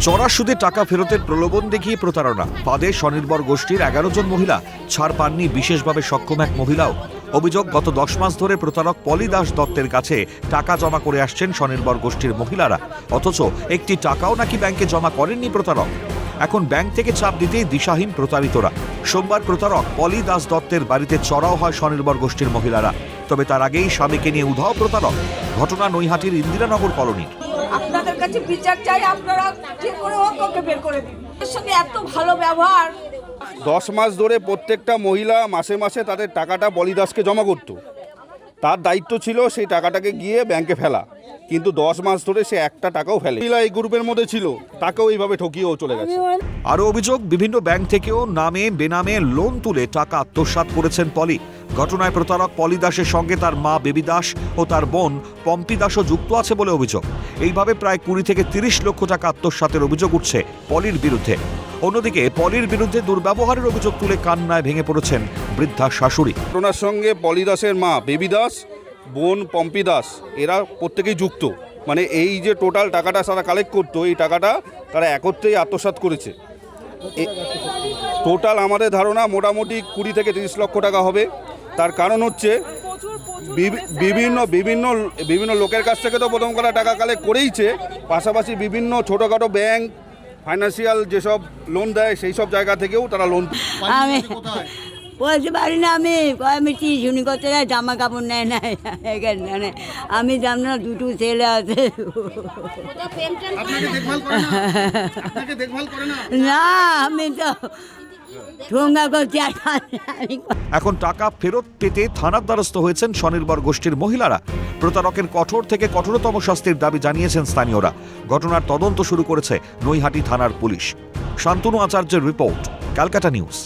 চড়া সুদে টাকা ফেরতের প্রলোভন দেখিয়ে প্রতারণা, ফাঁদে স্বনির্ভর গোষ্ঠীর 11 জন মহিলা। ছাড় পাননি বিশেষভাবে সক্ষম এক মহিলাও। অভিযোগ, গত 10 মাস ধরে প্রতারক পলি দাস দত্তের কাছে টাকা জমা করে আসছেন স্বনির্ভর গোষ্ঠীর মহিলারা, অথচ একটি টাকাও নাকি ব্যাংকে জমা করেননি প্রতারক। এখন ব্যাংক থেকে চাপ দিতেই দিশাহীন প্রতারিতরা। সোমবার প্রতারক পলি দাস দত্তের বাড়িতে চড়াও হয় স্বনির্ভর গোষ্ঠীর মহিলারা। তবে তার আগেই স্বামীকে নিয়ে উধাও প্রতারক। ঘটনা নৈহাটির ইন্দিরানগর কলোনির। আপনাদের কাছে বিচার চাই, আপনারা যে করে হোক ওকে বের করে দিন। এর সঙ্গে এত ভালো ব্যবহার। 10 মাস ধরে প্রত্যেকটা মহিলা মাসে মাসে তাদের টাকাটা পলি দাসকে জমা করত। তার দায়িত্ব ছিল সেই টাকাটাকে গিয়ে ব্যাংকে ফেলা, কিন্তু 10 মাস ধরে সে একটা টাকাও ফেলে। মহিলা এই গ্রুপের মধ্যে ছিল, তাকেও এইভাবে ঠকিয়েও চলে গেছে। আরও অভিযোগ, বিভিন্ন ব্যাংক থেকেও নামে বেনামে লোন তুলে টাকা আত্মসাৎ করেছেন পলি। ঘটনায় প্রতারক পলি দাসের সঙ্গে তার মা বেবি দাস ও তার বোন পম্পি দাসও যুক্ত আছে বলে অভিযোগ। এইভাবে প্রায় 20 থেকে 30 লক্ষ টাকা আত্মসাতের অভিযোগ উঠছে পলির বিরুদ্ধে। অন্যদিকে পলির বিরুদ্ধে দুর্ব্যবহারের অভিযোগ তুলে কান্নায় ভেঙে পড়েছেন বৃদ্ধা শাশুড়ি। ঘটনার সঙ্গে পলি দাসের মা বেবি দাস, বোন পম্পি দাস, এরা প্রত্যেকেই যুক্ত। মানে এই যে টোটাল টাকাটা তারা কালেক্ট করতো, এই টাকাটা তারা একত্রেই আত্মসাৎ করেছে। টোটাল আমাদের ধারণা মোটামুটি 20 থেকে 30 লক্ষ টাকা হবে। তার কারণ হচ্ছে বিভিন্ন লোকের কাছ থেকে তো প্রথম করা টাকা কালেক্ট করেইছে, পাশাপাশি বিভিন্ন ছোটোখাটো ব্যাংক, ফাইন্যান্সিয়াল যেসব লোন দেয় সেই সব জায়গা থেকেও তারা লোন। আমি বলতে পারি না, আমি টিউশনি করতে যাই, জামা কাপড় নেয় না এখানে। আমি জানি না, দুটো ছেলে আছে। না, আমি তো ঠোঙ্গা করছি। এখন টাকা ফেরত পেতে থানার দ্বারস্থ হয়েছেন স্বনির্ভর গোষ্ঠীর মহিলারা। প্রতারকের কঠোর থেকে কঠোরতম শাস্তির দাবি জানিয়েছেন স্থানীয়রা। ঘটনার তদন্ত শুরু করেছে নৈহাটি থানার পুলিশ। শান্তনু আচার্যের রিপোর্ট, ক্যালকাটা নিউজ।